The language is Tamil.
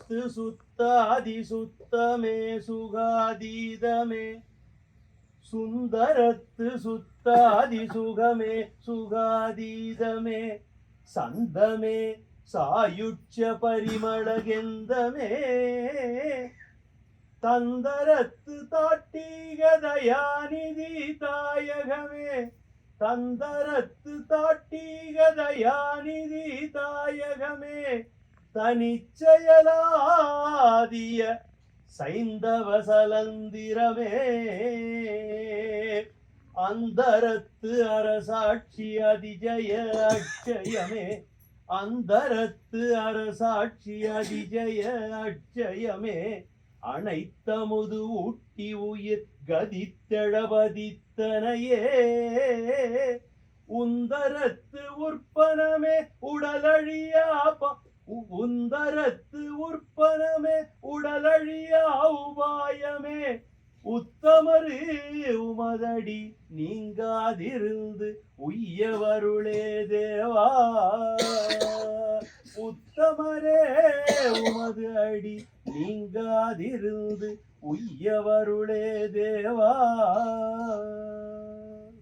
சுந்தரத்து சுத்தாதி சுத்தமே சுகாதீதமே சுந்தரத்து சுத்தாதி சுகமே சுகாதீதமே சந்தமே சாயுட்ச பரிமளகெந்தமே தந்தரத்து தாட்டீக தயாநிதி தாயகமே தந்தரத்து தாட்டீக தயாநிதி தாயகமே தனிச்செயலாதிய சைந்தவ சலந்திரமே அந்தரத்து அரசாட்சி அதிஜய அட்சயமே அந்தரத்து அரசாட்சி அதிஜய அட்சயமே அனைத்தமுது ஊட்டி உயிர் கதித்தெழபதித்தனையே உந்தரத்து உற்பனமே உடலழியா உந்தரத்து உற்பனமே உடலழியா உபாயமே உத்தமரு உமதடி நீங்காதிருந்து உய்யவருளே தேவா உத்தமரே உமது அடி நீங்காதிருந்து உய்யவருளே தேவா